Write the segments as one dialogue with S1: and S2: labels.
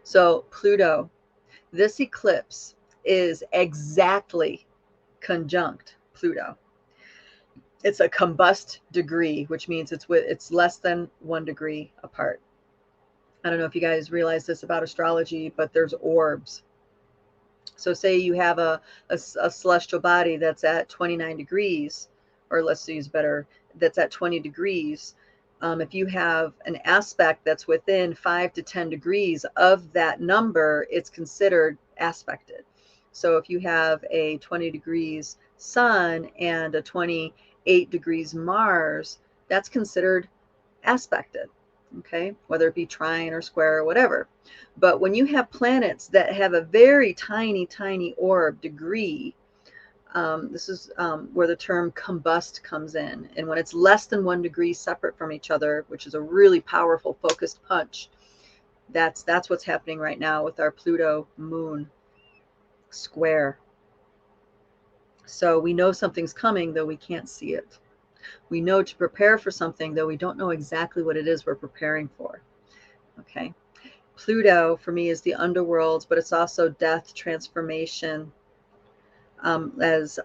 S1: So Pluto, this eclipse is exactly conjunct Pluto. It's a combust degree, which means it's less than 1 degree apart. I don't know if you guys realize this about astrology, but there's orbs. So say you have a celestial body that's at 29 degrees, or let's use better, that's at 20 degrees. If you have an aspect that's within 5 to 10 degrees of that number, it's considered aspected. So if you have a 20 degrees sun and a 28 degrees Mars, that's considered aspected, okay, whether it be trine or square or whatever. But when you have planets that have a very tiny, tiny orb degree, this is where the term combust comes in. And when it's less than 1 degree separate from each other, which is a really powerful focused punch, that's what's happening right now with our Pluto moon square. So we know something's coming, though we can't see it. We know to prepare for something, though we don't know exactly what it is we're preparing for. Okay. Pluto, for me, is the underworld, but it's also death, transformation. As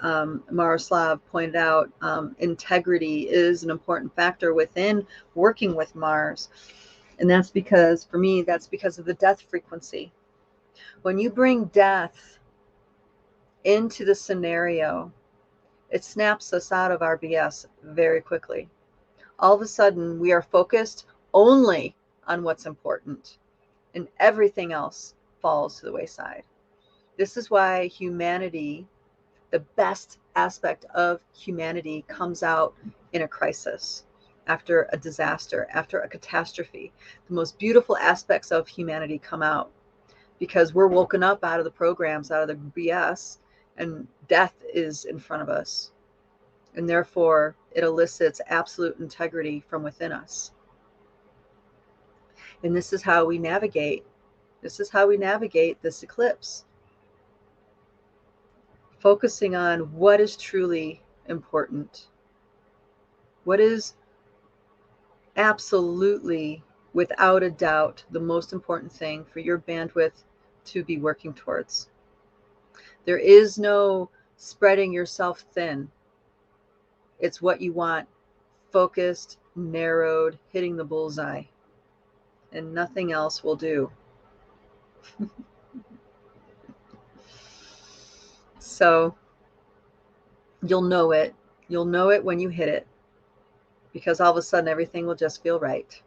S1: Miroslav pointed out, integrity is an important factor within working with Mars. And that's because, for me, that's because of the death frequency. When you bring death into the scenario, it snaps us out of our BS very quickly. All of a sudden, we are focused only on what's important, and everything else falls to the wayside. This is why humanity, the best aspect of humanity, comes out in a crisis, after a disaster, after a catastrophe. The most beautiful aspects of humanity come out because we're woken up out of the programs, out of the BS, and death is in front of us. And therefore, it elicits absolute integrity from within us. And this is how we navigate. This is how we navigate this eclipse. Focusing on what is truly important. What is absolutely, without a doubt, the most important thing for your bandwidth to be working towards. There is no spreading yourself thin. It's what you want, focused, narrowed, hitting the bullseye, and nothing else will do. So you'll know it. You'll know it when you hit it, because all of a sudden everything will just feel right.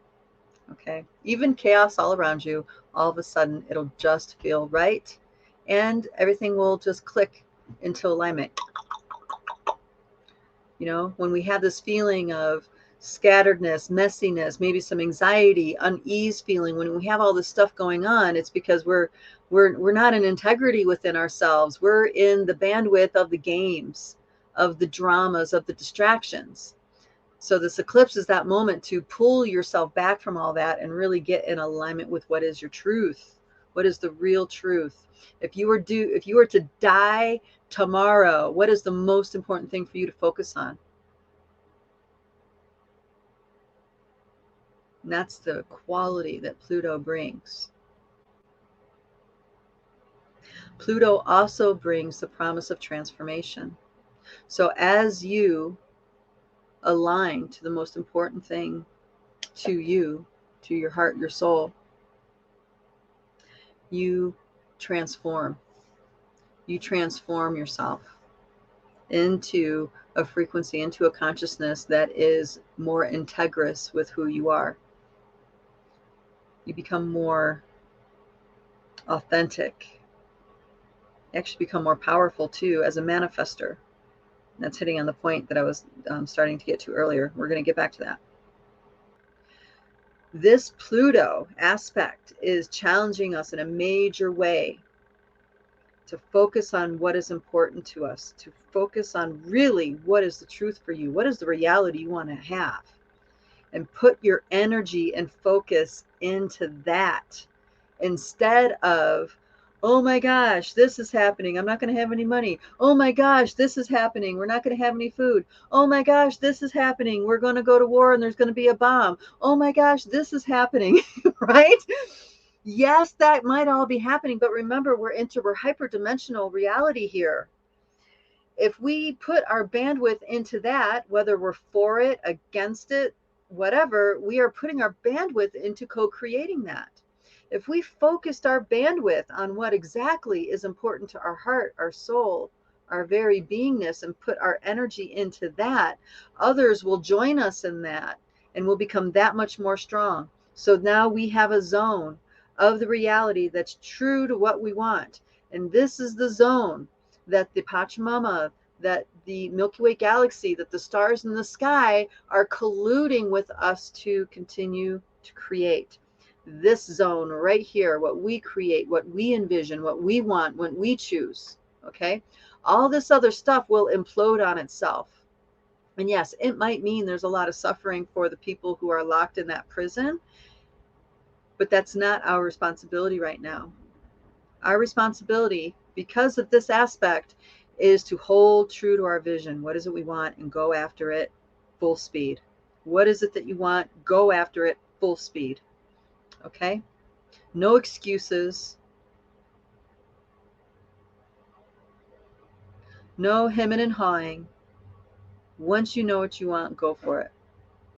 S1: Okay? Even chaos all around you, all of a sudden it'll just feel right, and everything will just click into alignment. You know, when we have this feeling of scatteredness, messiness, maybe some anxiety, unease feeling, when we have all this stuff going on, it's because we're not in integrity within ourselves. We're in the bandwidth of the games, of the dramas, of the distractions. So this eclipse is that moment to pull yourself back from all that and really get in alignment with what is your truth. What is the real truth? If you were to die tomorrow, what is the most important thing for you to focus on? And that's the quality that Pluto brings. Pluto also brings the promise of transformation. So as you align to the most important thing to you, to your heart, your soul, you transform. You transform yourself into a frequency, into a consciousness that is more integrous with who you are. You become more authentic. You actually become more powerful too as a manifester. That's hitting on the point that I was starting to get to earlier. We're going to get back to that. This Pluto aspect is challenging us in a major way to focus on what is important to us, to focus on really what is the truth for you, what is the reality you want to have, and put your energy and focus into that instead of, oh my gosh, this is happening, I'm not going to have any money. Oh my gosh, this is happening, we're not going to have any food. Oh my gosh, this is happening, we're going to go to war and there's going to be a bomb. Oh my gosh, this is happening, right? Yes, that might all be happening, but remember, we're hyperdimensional reality here. If we put our bandwidth into that, whether we're for it, against it, whatever, we are putting our bandwidth into co-creating that. If we focused our bandwidth on what exactly is important to our heart, our soul, our very beingness, and put our energy into that, others will join us in that and will become that much more strong. So now we have a zone of the reality that's true to what we want. And this is the zone that the Pachamama, that the Milky Way galaxy, that the stars in the sky are colluding with us to continue to create. This zone right here, what we create, what we envision, what we want, when we choose, okay? All this other stuff will implode on itself. And yes, it might mean there's a lot of suffering for the people who are locked in that prison, but that's not our responsibility right now. Our responsibility, because of this aspect, is to hold true to our vision. What is it we want and go after it full speed? What is it that you want? Go after it full speed. Okay? No excuses. No hemming and hawing. Once you know what you want, go for it.